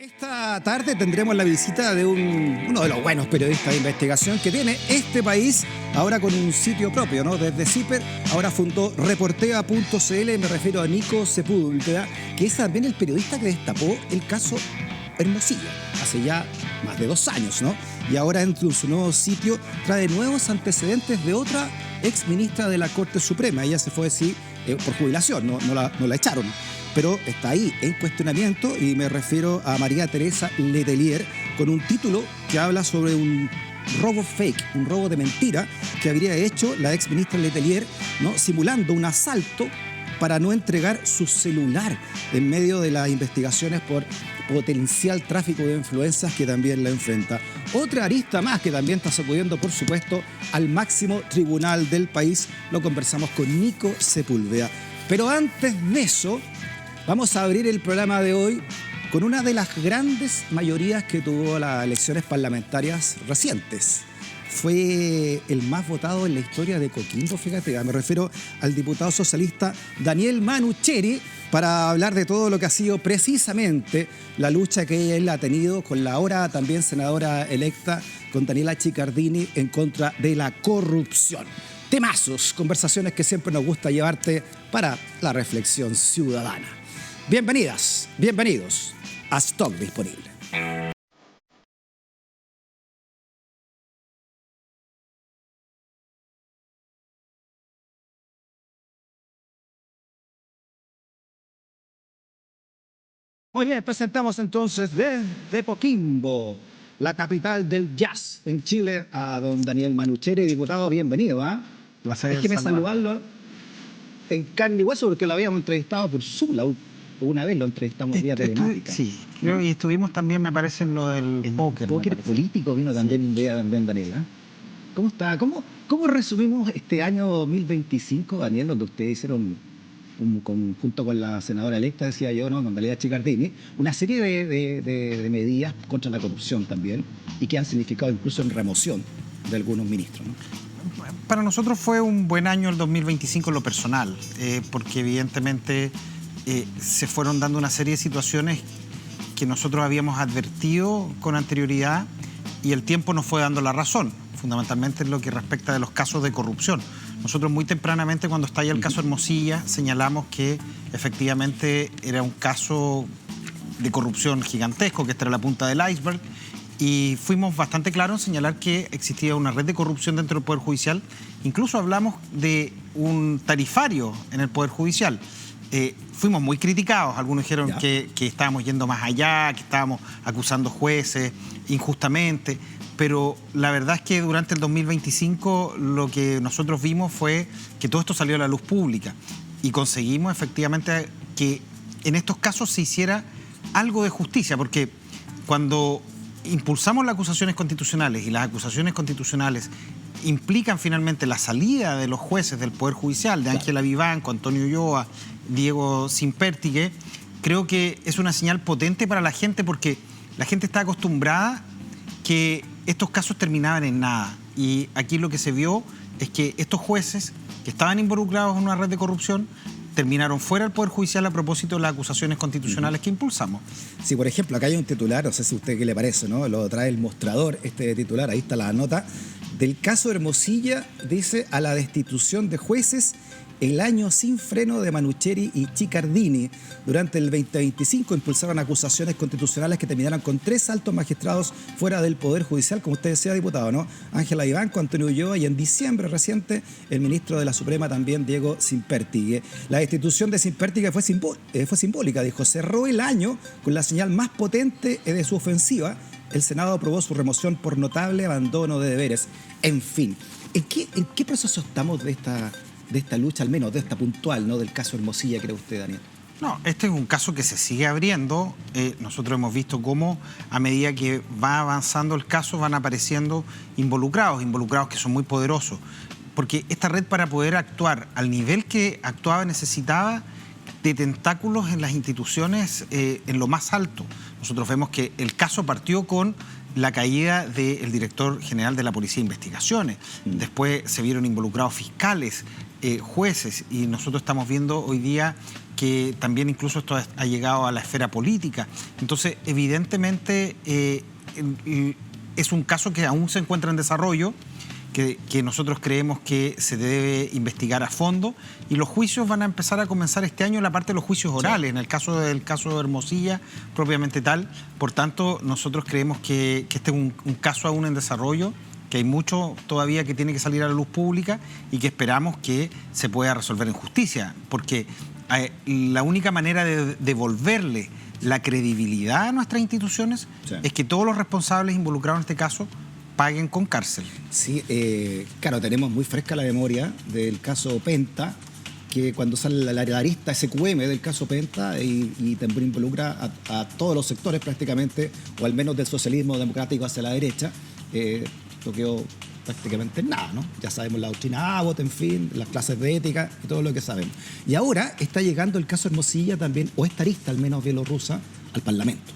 Esta tarde tendremos la visita de uno de los buenos periodistas de investigación que tiene este país, ahora con un sitio propio, ¿no? Desde CIPER, ahora fundó Reportea.cl, me refiero a Nico Sepúlveda, que es también el periodista que destapó el caso Hermosilla, hace ya más de 2 años, ¿no? Y ahora en su nuevo sitio trae nuevos antecedentes de otra ex ministra de la Corte Suprema. Ella se fue así por jubilación, no la echaron, pero está ahí en cuestionamiento, y me refiero a María Teresa Letelier, con un título que habla sobre un robo fake, un robo de mentira que habría hecho la ex ministra Letelier, ¿no? Simulando un asalto para no entregar su celular en medio de las investigaciones por potencial tráfico de influencias que también la enfrenta. Otra arista más que también está sacudiendo, por supuesto, al máximo tribunal del país. Lo conversamos con Nico Sepúlveda. Pero antes de eso, vamos a abrir el programa de hoy con una de las grandes mayorías que tuvo las elecciones parlamentarias recientes. Fue el más votado en la historia de Coquimbo, fíjate, me refiero al diputado socialista Daniel Manucheri, para hablar de todo lo que ha sido precisamente la lucha que él ha tenido con la ahora también senadora electa, con Daniela Chiccardini, en contra de la corrupción. Temazos, conversaciones que siempre nos gusta llevarte para la reflexión ciudadana. Bienvenidas, bienvenidos a Stock Disponible. Muy bien, presentamos entonces desde Coquimbo, la capital del jazz en Chile, a don Daniel Manucheri, diputado. Bienvenido, ¿ah? Placer. Déjeme saludarlo en carne y hueso, porque lo habíamos entrevistado por Zoom. Una vez lo entrevistamos vía telemática. Sí, creo que estuvimos también, me parece, en lo del póker. Póker político vino también, también Daniel, ¿ah? ¿Cómo está? ¿Cómo resumimos este año 2025, Daniel, donde ustedes hicieron, junto con la senadora electa, decía yo, ¿no?, con Daniela Chiccardini, una serie de medidas contra la corrupción también, y que han significado incluso en remoción de algunos ministros, ¿no? Para nosotros fue un buen año el 2025 en lo personal, porque evidentemente se fueron dando una serie de situaciones que nosotros habíamos advertido con anterioridad, y el tiempo nos fue dando la razón, fundamentalmente en lo que respecta de los casos de corrupción. Nosotros muy tempranamente, cuando estalla el caso Hermosilla, señalamos que efectivamente era un caso de corrupción gigantesco, que esta era la punta del iceberg, y fuimos bastante claros en señalar que existía una red de corrupción dentro del Poder Judicial. Incluso hablamos de un tarifario en el Poder Judicial. Fuimos muy criticados, algunos dijeron que estábamos yendo más allá, que estábamos acusando jueces injustamente, pero la verdad es que durante el 2025 lo que nosotros vimos fue que todo esto salió a la luz pública, y conseguimos efectivamente que en estos casos se hiciera algo de justicia, porque cuando impulsamos las acusaciones constitucionales, y las acusaciones constitucionales implican finalmente la salida de los jueces del Poder Judicial, de Ángela Vivanco, Antonio Ulloa, Diego Sintpertighe, creo que es una señal potente para la gente, porque la gente está acostumbrada que estos casos terminaban en nada. Y aquí lo que se vio es que estos jueces que estaban involucrados en una red de corrupción terminaron fuera del Poder Judicial a propósito de las acusaciones constitucionales que impulsamos. Sí, por ejemplo, acá hay un titular, no sé si a usted qué le parece, ¿no? Lo trae el mostrador, este titular, ahí está la nota. Del caso Hermosilla, dice: a la destitución de jueces, el año sin freno de Manucheri y Chiccardini. Durante el 2025 impulsaron acusaciones constitucionales que terminaron con 3 altos magistrados fuera del Poder Judicial, como usted decía, diputado, ¿no? Ángela Vivanco, Antonio Ulloa, y en diciembre reciente el ministro de la Suprema también, Diego Sintpertighe. La destitución de Sintpertighe fue simbólica, dijo. Cerró el año con la señal más potente de su ofensiva. El Senado aprobó su remoción por notable abandono de deberes. En fin, ¿en qué proceso estamos de esta lucha, al menos de esta puntual, ¿no?, del caso Hermosilla, cree usted, Daniel? No, este es un caso que se sigue abriendo. Nosotros hemos visto cómo a medida que va avanzando el caso van apareciendo involucrados que son muy poderosos. Porque esta red, para poder actuar al nivel que actuaba, necesitaba de tentáculos en las instituciones en lo más alto. Nosotros vemos que el caso partió con la caída del director general de la Policía de Investigaciones. Después se vieron involucrados fiscales, jueces, y nosotros estamos viendo hoy día que también incluso esto ha llegado a la esfera política. Entonces, evidentemente, es un caso que aún se encuentra en desarrollo, que nosotros creemos que se debe investigar a fondo, y los juicios van a empezar a comenzar este año, la parte de los juicios orales, en el caso de Hermosilla, propiamente tal. Por tanto, nosotros creemos que este es un caso aún en desarrollo, que hay mucho todavía que tiene que salir a la luz pública y que esperamos que se pueda resolver en justicia, porque la única manera de devolverle la credibilidad a nuestras instituciones es que todos los responsables involucrados en este caso paguen con cárcel. Sí, claro, tenemos muy fresca la memoria del caso Penta, que cuando sale la arista SQM del caso Penta y también involucra a todos los sectores prácticamente, o al menos del socialismo democrático hacia la derecha, no quedó prácticamente nada, ¿no? Ya sabemos la doctrina Abbott, en fin, las clases de ética y todo lo que sabemos. Y ahora está llegando el caso Hermosilla también, o esta arista al menos bielorrusa, al Parlamento.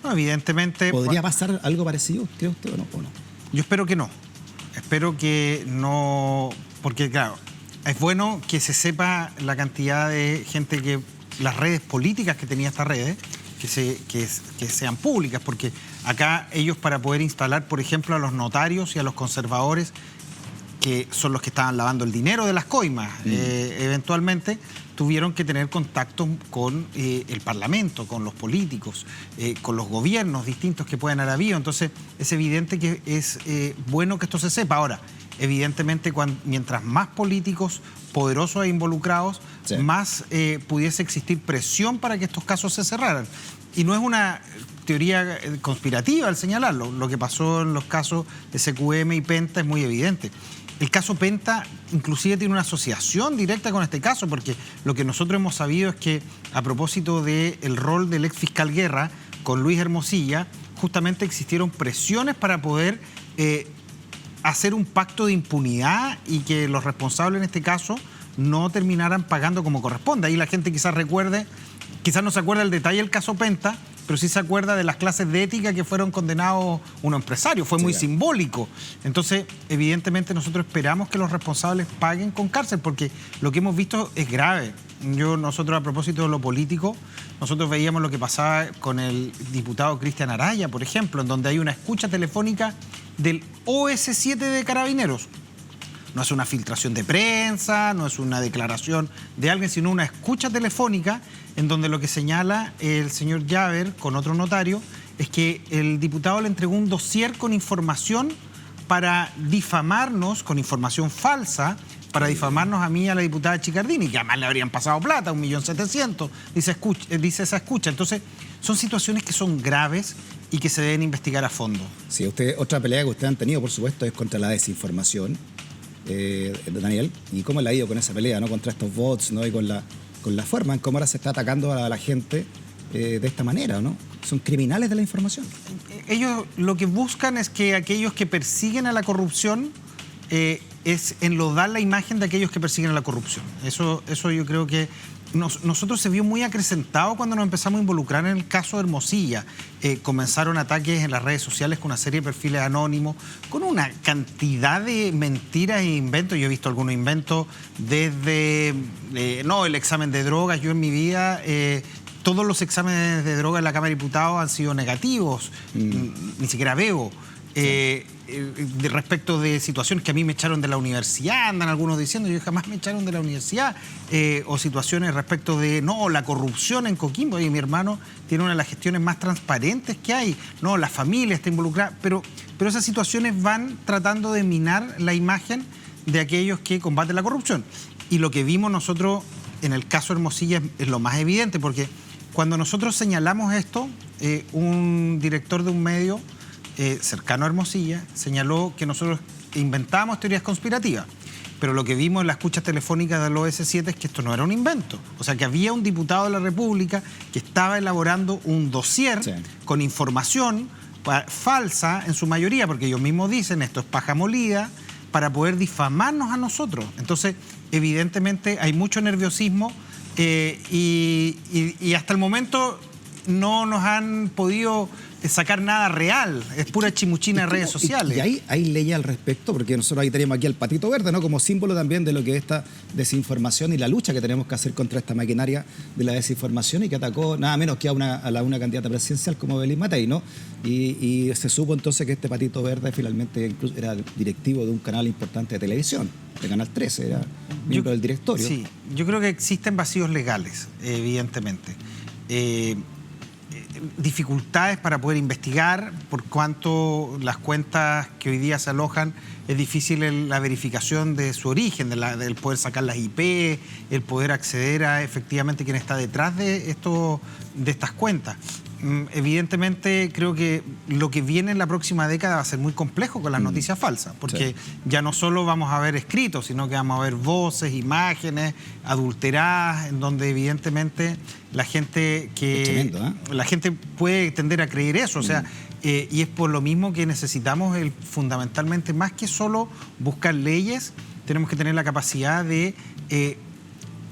No, evidentemente... ¿Podría pasar algo parecido, cree usted, o no? Yo espero que no. Espero que no... Porque, claro, es bueno que se sepa la cantidad de gente que... Las redes políticas que tenía estas redes, que sean públicas, porque acá ellos, para poder instalar, por ejemplo, a los notarios y a los conservadores, que son los que estaban lavando el dinero de las coimas, eventualmente tuvieron que tener contacto con el Parlamento, con los políticos, con los gobiernos distintos que puedan haber habido. Entonces, es evidente que es bueno que esto se sepa. Ahora, evidentemente, mientras más políticos poderosos e involucrados, más pudiese existir presión para que estos casos se cerraran. Y no es una teoría conspirativa al señalarlo. Lo que pasó en los casos de SQM y Penta es muy evidente. El caso Penta inclusive tiene una asociación directa con este caso, porque lo que nosotros hemos sabido es que, a propósito del rol del ex fiscal Guerra con Luis Hermosilla, justamente existieron presiones para poder hacer un pacto de impunidad y que los responsables en este caso no terminaran pagando como corresponde. Ahí la gente quizás no se acuerda del detalle del caso Penta, pero sí se acuerda de las clases de ética que fueron condenados unos empresarios. Fue muy simbólico. Entonces, evidentemente, nosotros esperamos que los responsables paguen con cárcel, porque lo que hemos visto es grave. Nosotros, a propósito de lo político, nosotros veíamos lo que pasaba con el diputado Cristian Araya, por ejemplo, en donde hay una escucha telefónica del OS7 de Carabineros. No es una filtración de prensa, no es una declaración de alguien, sino una escucha telefónica en donde lo que señala el señor Llaver con otro notario es que el diputado le entregó un dossier con información para difamarnos, con información falsa, para difamarnos a mí y a la diputada Chicardini, que además le habrían pasado plata, 1.700.000, dice esa escucha. Entonces, son situaciones que son graves y que se deben investigar a fondo. Sí, otra pelea que ustedes han tenido, por supuesto, es contra la desinformación. Daniel, ¿y cómo le ha ido con esa pelea, ¿no? Contra estos bots, ¿no? Y con la forma en cómo ahora se está atacando a la gente de esta manera, ¿no? Son criminales de la información. Ellos lo que buscan es que aquellos que persiguen a la corrupción es enlodar la imagen de aquellos que persiguen a la corrupción. Eso yo creo que nosotros se vio muy acrecentado cuando nos empezamos a involucrar en el caso de Hermosilla. Comenzaron ataques en las redes sociales con una serie de perfiles anónimos, con una cantidad de mentiras e inventos. Yo he visto algunos inventos desde, el examen de drogas. Yo en mi vida, todos los exámenes de droga en la Cámara de Diputados han sido negativos, ni siquiera bebo. Respecto de situaciones que a mí me echaron de la universidad, andan algunos diciendo, yo jamás me echaron de la universidad, o situaciones respecto de, la corrupción en Coquimbo, y mi hermano tiene una de las gestiones más transparentes que hay, la familia está involucrada, pero esas situaciones van tratando de minar la imagen de aquellos que combaten la corrupción. Y lo que vimos nosotros en el caso Hermosilla es lo más evidente, porque cuando nosotros señalamos esto, un director de un medio cercano a Hermosilla señaló que nosotros inventábamos teorías conspirativas, pero lo que vimos en las escuchas telefónicas del OS7 es que esto no era un invento. O sea, que había un diputado de la República que estaba elaborando un dossier con información falsa en su mayoría, porque ellos mismos dicen esto es paja molida, para poder difamarnos a nosotros. Entonces, evidentemente hay mucho nerviosismo y hasta el momento no nos han podido sacar nada real. Es pura chimuchina de redes sociales. Y hay leyes al respecto, porque nosotros ahí tenemos aquí al patito verde, ¿no? Como símbolo también de lo que es esta desinformación y la lucha que tenemos que hacer contra esta maquinaria de la desinformación, y que atacó nada menos que a una candidata presidencial como Belín Matei, ¿no? Y se supo entonces que este patito verde finalmente incluso era directivo de un canal importante de televisión, de Canal 13, era miembro del directorio. Sí, yo creo que existen vacíos legales, evidentemente. Dificultades para poder investigar, por cuanto las cuentas que hoy día se alojan es difícil la verificación de su origen, del poder sacar las IP, el poder acceder a efectivamente quién está detrás de estas cuentas. Evidentemente creo que lo que viene en la próxima década va a ser muy complejo con las noticias falsas, porque sí, ya no solo vamos a ver escritos, sino que vamos a ver voces, imágenes adulteradas, en donde evidentemente la gente la gente puede tender a creer eso, o sea, y es por lo mismo que necesitamos fundamentalmente, más que solo buscar leyes, tenemos que tener la capacidad de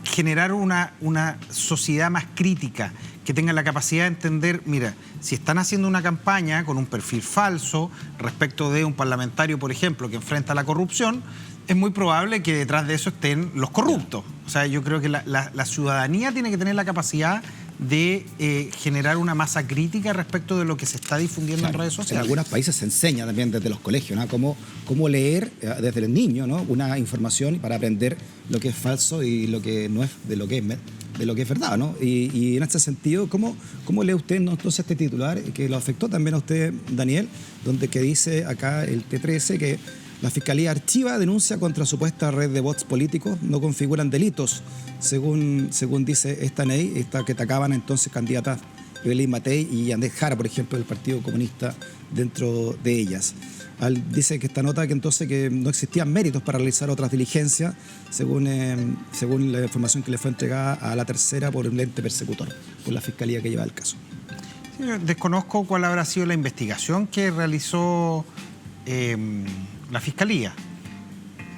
generar una sociedad más crítica, que tenga la capacidad de entender, mira, si están haciendo una campaña con un perfil falso respecto de un parlamentario, por ejemplo, que enfrenta la corrupción, es muy probable que detrás de eso estén los corruptos. O sea, yo creo que la ciudadanía tiene que tener la capacidad de generar una masa crítica respecto de lo que se está difundiendo en redes sociales. En algunos países se enseña también desde los colegios, ¿no? Cómo leer desde el niño, ¿no? Una información para aprender lo que es falso y lo que no es de lo que es verdad, ¿no? Y en este sentido, ¿cómo lee usted, ¿no? Entonces este titular que lo afectó también a usted, Daniel, donde que dice acá el T13 que la Fiscalía archiva denuncia contra supuesta red de bots políticos, no configuran delitos, según dice esta ley, que atacaban entonces candidatas Belín Matei y Yandel Jara, por ejemplo, del Partido Comunista dentro de ellas. Dice que esta nota que entonces que no existían méritos para realizar otras diligencias, según la información que le fue entregada a la tercera por un ente persecutor, por la Fiscalía que lleva el caso. Sí, desconozco cuál habrá sido la investigación que realizó la Fiscalía.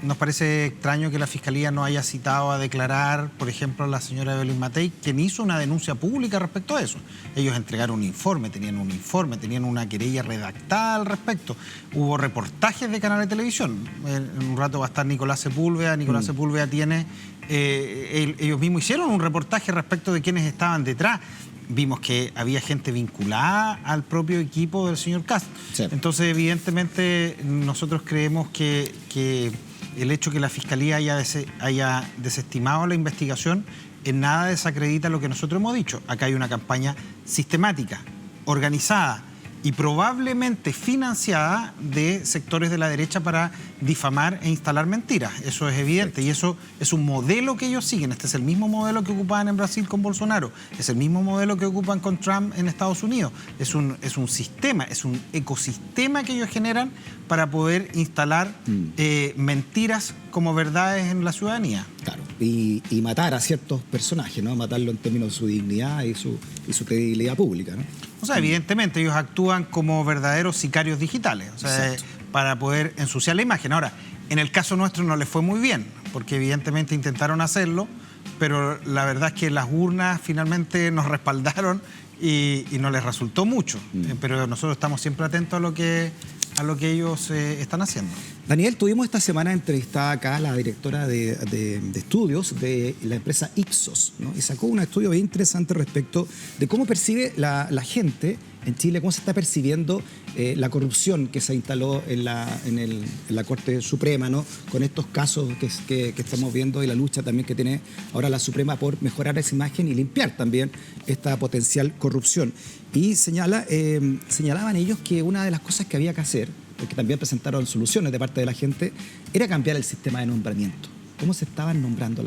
Nos parece extraño que la Fiscalía no haya citado a declarar, por ejemplo, a la señora Belín Matei, quien hizo una denuncia pública respecto a eso. Ellos entregaron un informe, tenían una querella redactada al respecto. Hubo reportajes de canales de televisión. En un rato va a estar Nicolás Sepúlveda. Nicolás Sepúlveda tiene... ellos mismos hicieron un reportaje respecto de quienes estaban detrás. Vimos que había gente vinculada al propio equipo del señor Kast. Sí. Entonces, evidentemente, nosotros creemos que el hecho que la Fiscalía haya desestimado la investigación en nada desacredita lo que nosotros hemos dicho. Acá hay una campaña sistemática, organizada y probablemente financiada de sectores de la derecha para difamar e instalar mentiras. Eso es evidente. Y eso es un modelo que ellos siguen. Este es el mismo modelo que ocupaban en Brasil con Bolsonaro. Es el mismo modelo que ocupan con Trump en Estados Unidos. Es un sistema, es un ecosistema que ellos generan para poder instalar mentiras como verdades en la ciudadanía. Claro, y matar a ciertos personajes, ¿no? Matarlo en términos de su dignidad y su credibilidad pública, ¿no? O sea, evidentemente ellos actúan como verdaderos sicarios digitales, o sea, para poder ensuciar la imagen. Ahora, en el caso nuestro no les fue muy bien, porque evidentemente intentaron hacerlo, pero la verdad es que las urnas finalmente nos respaldaron y no les resultó mucho. Pero nosotros estamos siempre atentos a lo que ellos están haciendo. Daniel, tuvimos esta semana entrevistada acá a la directora de estudios de la empresa Ipsos, ¿no? Y sacó un estudio bien interesante respecto de cómo percibe la gente en Chile, cómo se está percibiendo la corrupción que se instaló en la Corte Suprema, ¿no? Con estos casos que estamos viendo y la lucha también que tiene ahora la Suprema por mejorar esa imagen y limpiar también esta potencial corrupción. Y señalaban ellos que una de las cosas que había que hacer, porque también presentaron soluciones de parte de la gente, era cambiar el sistema de nombramiento. ¿Cómo se estaban nombrando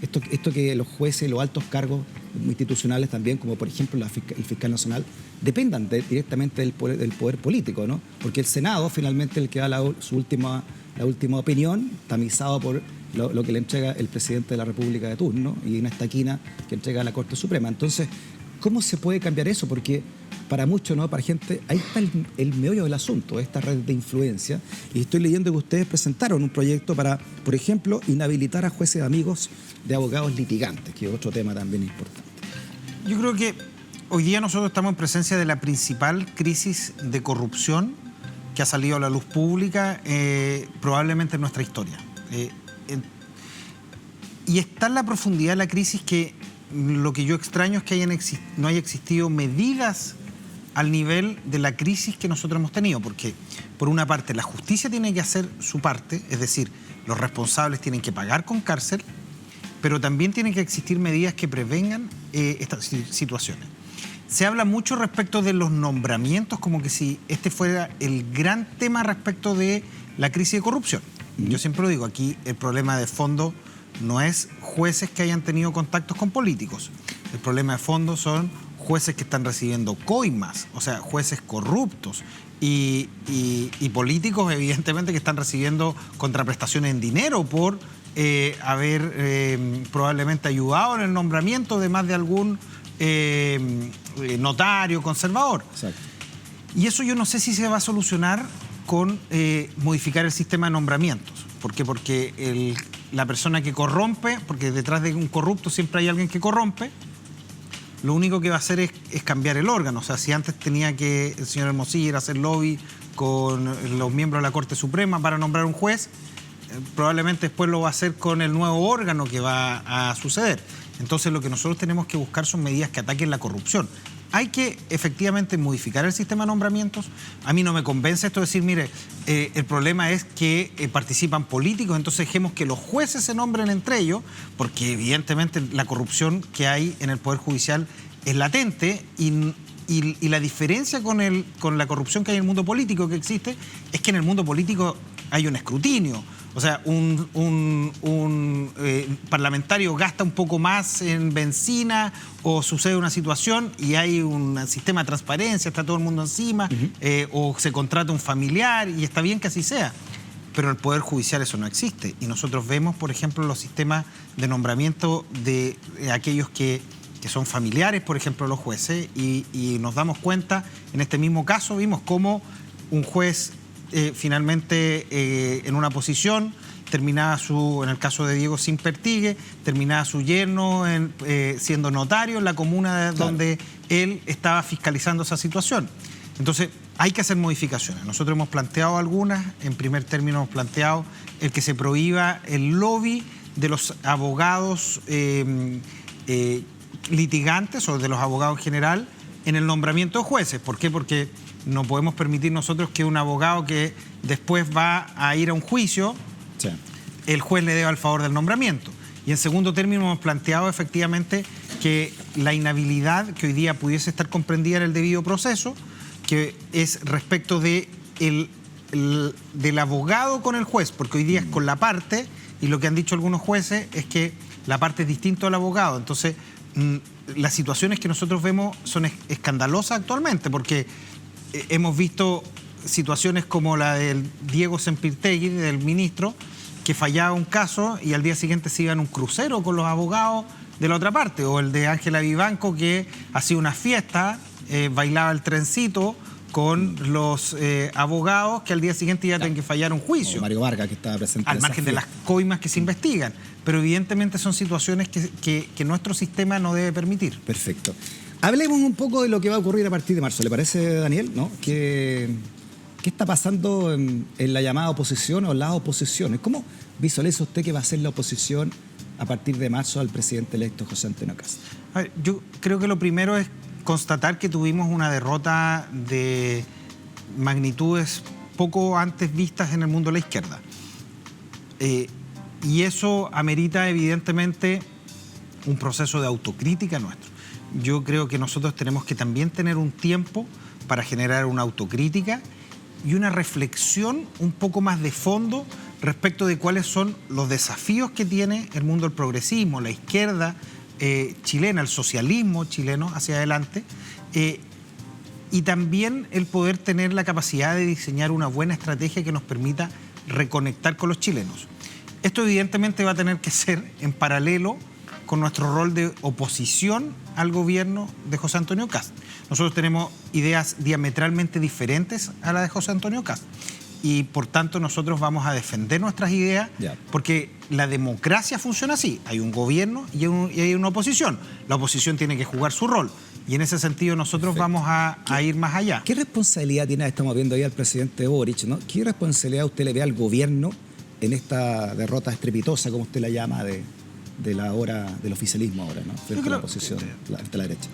esto que los jueces, los altos cargos institucionales también, como por ejemplo el fiscal nacional, dependan directamente del poder político, ¿no? Porque el Senado finalmente es el que da la última opinión, tamizado por lo que le entrega el presidente de la República de turno y una estaquina que entrega a la Corte Suprema. Entonces, ¿cómo se puede cambiar eso? Porque para muchos, ¿no? Para gente, ahí está el meollo del asunto, esta red de influencia. Y estoy leyendo que ustedes presentaron un proyecto para, por ejemplo, inhabilitar a jueces amigos de abogados litigantes, que es otro tema también importante. Yo creo que Hoy día nosotros estamos en presencia de la principal crisis de corrupción que ha salido a la luz pública probablemente en nuestra historia. Y está en la profundidad de la crisis que lo que yo extraño es que no haya existido medidas al nivel de la crisis que nosotros hemos tenido, porque por una parte la justicia tiene que hacer su parte, es decir, los responsables tienen que pagar con cárcel, pero también tienen que existir medidas que prevengan estas situaciones. Se habla mucho respecto de los nombramientos, como que si este fuera el gran tema respecto de la crisis de corrupción. Yo siempre lo digo, aquí el problema de fondo no es jueces que hayan tenido contactos con políticos. El problema de fondo son jueces que están recibiendo coimas, o sea, jueces corruptos y políticos, evidentemente, que están recibiendo contraprestaciones en dinero por haber probablemente ayudado en el nombramiento de más de algún notario conservador. Exacto. Y eso yo no sé si se va a solucionar con modificar el sistema de nombramientos. ¿Por qué? Porque la persona que corrompe, porque detrás de un corrupto siempre hay alguien que corrompe, lo único que va a hacer es cambiar el órgano. O sea, si antes tenía que el señor Hermosilla ir a hacer lobby con los miembros de la Corte Suprema para nombrar un juez, probablemente después lo va a hacer con el nuevo órgano que va a suceder. Entonces lo que nosotros tenemos que buscar son medidas que ataquen la corrupción. Hay que efectivamente modificar el sistema de nombramientos. A mí no me convence esto de decir, mire, el problema es que participan políticos, entonces dejemos que los jueces se nombren entre ellos, porque evidentemente la corrupción que hay en el Poder Judicial es latente y la diferencia con la corrupción que hay en el mundo político que existe es que en el mundo político hay un escrutinio. O sea, un parlamentario gasta un poco más en benzina o sucede una situación y hay un sistema de transparencia, está todo el mundo encima, o se contrata un familiar y está bien que así sea. Pero en el Poder Judicial eso no existe. Y nosotros vemos, por ejemplo, los sistemas de nombramiento de aquellos que son familiares, por ejemplo, los jueces, y nos damos cuenta, en este mismo caso vimos cómo un juez finalmente en una posición terminaba en el caso de Diego Simpertigue, terminaba su yerno siendo notario en la comuna donde él estaba fiscalizando esa situación. Entonces hay que hacer modificaciones. Nosotros hemos planteado algunas. En primer término hemos planteado el que se prohíba el lobby de los abogados litigantes o de los abogados en general en el nombramiento de jueces. ¿Por qué? Porque no podemos permitir nosotros que un abogado que después va a ir a un juicio, sí, el juez le deba el favor del nombramiento. Y en segundo término hemos planteado efectivamente que la inhabilidad que hoy día pudiese estar comprendida en el debido proceso, que es respecto del abogado con el juez, porque hoy día es con la parte, y lo que han dicho algunos jueces es que la parte es distinto al abogado. Entonces, las situaciones que nosotros vemos son escandalosas actualmente, porque hemos visto situaciones como la del Diego Sempirtegui, del ministro, que fallaba un caso y al día siguiente se iba en un crucero con los abogados de la otra parte, o el de Ángela Vivanco, que hacía una fiesta, bailaba el trencito con los abogados que al día siguiente ya tienen que fallar un juicio. O Mario Vargas, que estaba presente. Al margen de las coimas que se investigan. Pero evidentemente son situaciones que nuestro sistema no debe permitir. Perfecto. Hablemos un poco de lo que va a ocurrir a partir de marzo. ¿Le parece, Daniel? ¿No? ¿Qué está pasando en la llamada oposición o las oposiciones? ¿Cómo visualiza usted que va a ser la oposición a partir de marzo al presidente electo José Antonio Kast? A ver, yo creo que lo primero es constatar que tuvimos una derrota de magnitudes poco antes vistas en el mundo de la izquierda. Y eso amerita evidentemente un proceso de autocrítica nuestro. Yo creo que nosotros tenemos que también tener un tiempo para generar una autocrítica y una reflexión un poco más de fondo respecto de cuáles son los desafíos que tiene el mundo del progresismo, la izquierda chilena, el socialismo chileno hacia adelante, y también el poder tener la capacidad de diseñar una buena estrategia que nos permita reconectar con los chilenos. Esto evidentemente va a tener que ser en paralelo con nuestro rol de oposición al gobierno de José Antonio Kast. Nosotros tenemos ideas diametralmente diferentes a la de José Antonio Kast y por tanto nosotros vamos a defender nuestras ideas porque la democracia funciona así. Hay un gobierno y hay una oposición. La oposición tiene que jugar su rol Y en ese sentido nosotros vamos a ir más allá. ¿Qué responsabilidad tiene, estamos viendo ahí al presidente Boric, ¿no? ¿Qué responsabilidad usted le ve al gobierno en esta derrota estrepitosa, como usted la llama, de la hora del oficialismo ahora, ¿no? Frente a la oposición, frente a la derecha?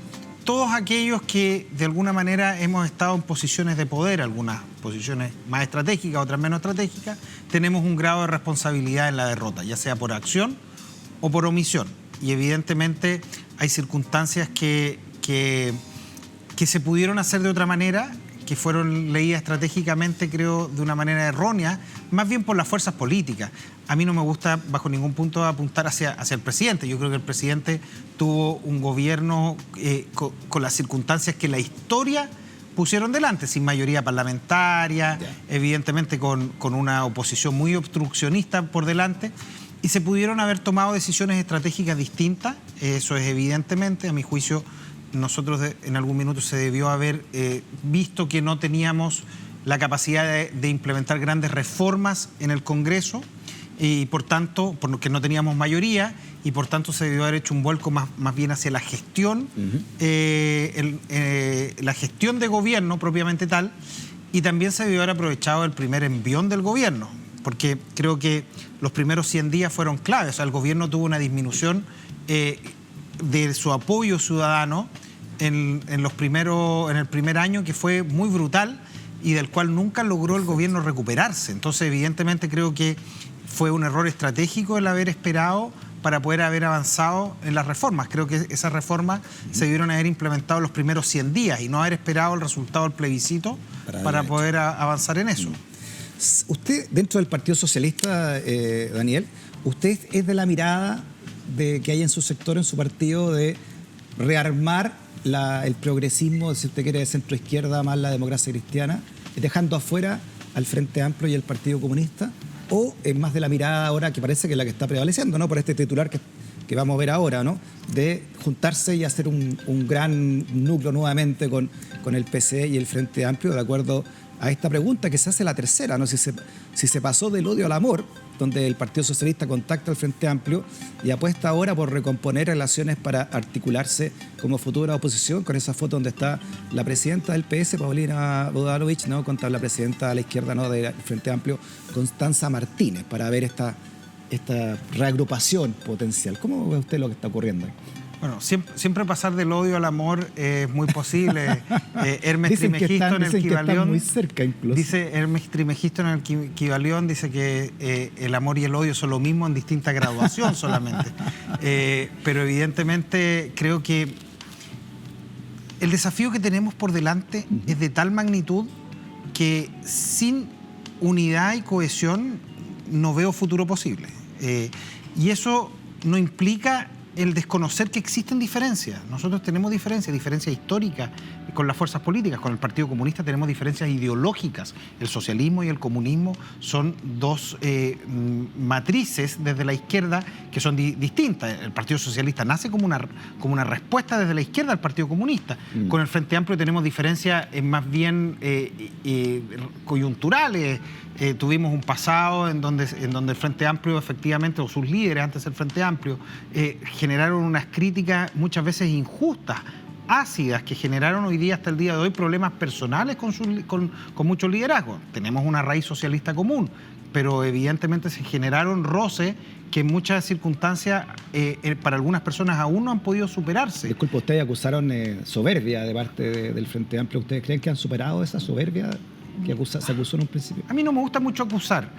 Todos aquellos que de alguna manera hemos estado en posiciones de poder, algunas posiciones más estratégicas, otras menos estratégicas, tenemos un grado de responsabilidad en la derrota, ya sea por acción o por omisión. Y evidentemente hay circunstancias que se pudieron hacer de otra manera, que fueron leídas estratégicamente, creo, de una manera errónea, más bien por las fuerzas políticas. A mí no me gusta bajo ningún punto apuntar hacia el presidente. Yo creo que el presidente tuvo un gobierno con las circunstancias que la historia pusieron delante, sin mayoría parlamentaria, evidentemente con una oposición muy obstruccionista por delante, y se pudieron haber tomado decisiones estratégicas distintas. Eso es evidentemente, a mi juicio, nosotros en algún minuto se debió haber visto que no teníamos la capacidad de implementar grandes reformas en el Congreso y por tanto, porque no teníamos mayoría y por tanto se debió haber hecho un vuelco más bien hacia la gestión, la gestión de gobierno propiamente tal, y también se debió haber aprovechado el primer envión del gobierno, porque creo que los primeros 100 días fueron claves. O sea, el gobierno tuvo una disminución de su apoyo ciudadano en el primer año, que fue muy brutal y del cual nunca logró el gobierno recuperarse. Entonces, evidentemente, creo que fue un error estratégico el haber esperado para poder haber avanzado en las reformas. Creo que esas reformas se debieron haber implementado los primeros 100 días y no haber esperado el resultado del plebiscito para poder avanzar en eso. Usted, dentro del Partido Socialista, Daniel, ¿usted es de la mirada que hay en su sector, en su partido, de rearmar el progresismo, si usted quiere, de centro izquierda más la democracia cristiana, dejando afuera al Frente Amplio y el Partido Comunista? ¿O es más de la mirada ahora, que parece que es la que está prevaleciendo, ¿no?, por este titular que vamos a ver ahora, ¿no?, de juntarse y hacer un gran núcleo nuevamente con el PCE y el Frente Amplio, de acuerdo a esta pregunta que se hace la tercera, ¿no?, si se pasó del odio al amor, donde el Partido Socialista contacta al Frente Amplio y apuesta ahora por recomponer relaciones para articularse como futura oposición, con esa foto donde está la presidenta del PS, Paulina Bodanovich, ¿no?, contra la presidenta de la izquierda, ¿no?, del Frente Amplio, Constanza Martínez, para ver esta reagrupación potencial. ¿Cómo ve usted lo que está ocurriendo ahí? Bueno, siempre pasar del odio al amor es muy posible. Hermes dicen Trismegisto en el Kybalión, muy cerca incluso. Dice Hermes Trismegisto en el Kybalión, dice que el amor y el odio son lo mismo en distinta graduación solamente. Pero evidentemente creo que el desafío que tenemos por delante es de tal magnitud que sin unidad y cohesión no veo futuro posible. Y eso no implica el desconocer que existen diferencias. Nosotros tenemos diferencias históricas con las fuerzas políticas. Con el Partido Comunista tenemos diferencias ideológicas. El socialismo y el comunismo son dos matrices desde la izquierda que son distintas. El Partido Socialista nace como una respuesta desde la izquierda al Partido Comunista. Con el Frente Amplio tenemos diferencias más bien coyunturales. Tuvimos un pasado en donde el Frente Amplio efectivamente, o sus líderes antes del Frente Amplio, generaron unas críticas muchas veces injustas, ácidas, que generaron hoy día, hasta el día de hoy, problemas personales con muchos liderazgos. Tenemos una raíz socialista común, pero evidentemente se generaron roces que en muchas circunstancias para algunas personas aún no han podido superarse. Disculpe, ustedes acusaron soberbia de parte del Frente Amplio. ¿Ustedes creen que han superado esa soberbia que se acusó en un principio? A mí no me gusta mucho acusar,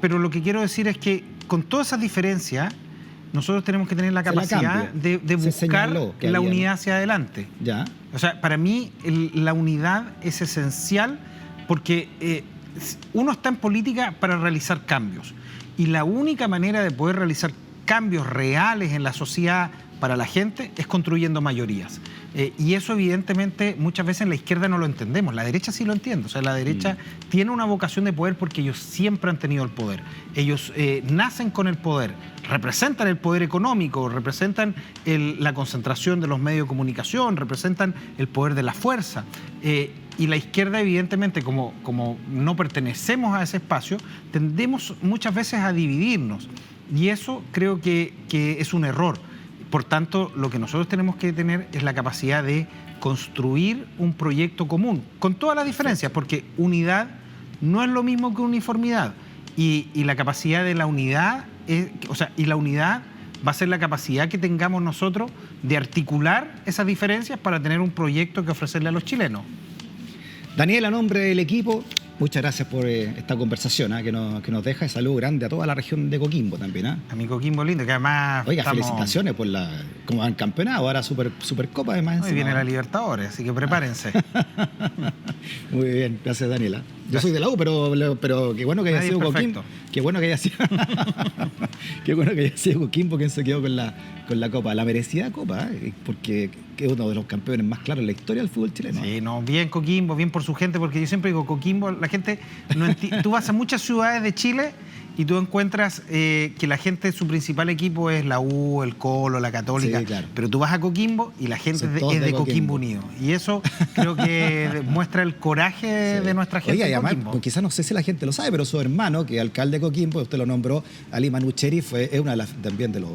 pero lo que quiero decir es que con todas esas diferencias nosotros tenemos que tener la capacidad de buscar la unidad hacia adelante. Ya. O sea, para mí la unidad es esencial porque uno está en política para realizar cambios y la única manera de poder realizar cambios reales en la sociedad para la gente es construyendo mayorías. Y eso evidentemente muchas veces en la izquierda no lo entendemos, la derecha sí lo entiende. O sea, la derecha tiene una vocación de poder porque ellos siempre han tenido el poder. Ellos nacen con el poder, representan el poder económico, representan la concentración de los medios de comunicación, representan el poder de la fuerza. Y la izquierda, evidentemente, como no pertenecemos a ese espacio, tendemos muchas veces a dividirnos. Y eso creo que es un error. Por tanto, lo que nosotros tenemos que tener es la capacidad de construir un proyecto común, con todas las diferencias, porque unidad no es lo mismo que uniformidad. Y la capacidad de la unidad, y la unidad va a ser la capacidad que tengamos nosotros de articular esas diferencias para tener un proyecto que ofrecerle a los chilenos. Daniel, a nombre del equipo, muchas gracias por esta conversación que nos deja. Salud grande a toda la región de Coquimbo también. A mi Coquimbo lindo, que además... Oiga, felicitaciones por como han campeonado, ahora Supercopa además. Hoy viene la Libertadores, así que prepárense. Muy bien, gracias Daniela. Yo soy de la U, pero qué bueno que haya sido Coquimbo. Qué bueno que haya sido qué bueno que haya sido Coquimbo quien se quedó con la Copa, la merecida Copa, porque es uno de los campeones más claros en la historia del fútbol chileno. Sí, no, bien Coquimbo, bien por su gente, porque yo siempre digo Coquimbo, la gente tú vas a muchas ciudades de Chile y tú encuentras que la gente, su principal equipo es la U, el Colo, la Católica, sí, claro. Pero tú vas a Coquimbo y la gente es de Coquimbo Unido. Y eso creo que muestra el coraje de nuestra gente. Oiga, y además, pues, quizás no sé si la gente lo sabe, pero su hermano, que es alcalde de Coquimbo, usted lo nombró, Ali Manucheri, es una de las, también de los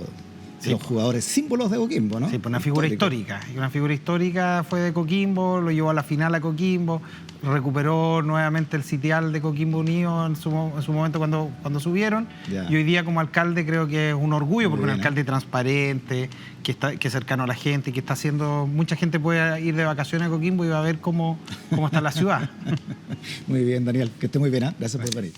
jugadores símbolos de Coquimbo, ¿no? Sí, pues una figura histórica. Y una figura histórica fue de Coquimbo, lo llevó a la final a Coquimbo, recuperó nuevamente el sitial de Coquimbo Unido en su momento cuando subieron. Y hoy día como alcalde creo que es un orgullo, porque un alcalde transparente, que es cercano a la gente, que está haciendo... Mucha gente puede ir de vacaciones a Coquimbo y va a ver cómo está la ciudad. Muy bien, Daniel. Que esté muy bien, ¿eh? Gracias por venir.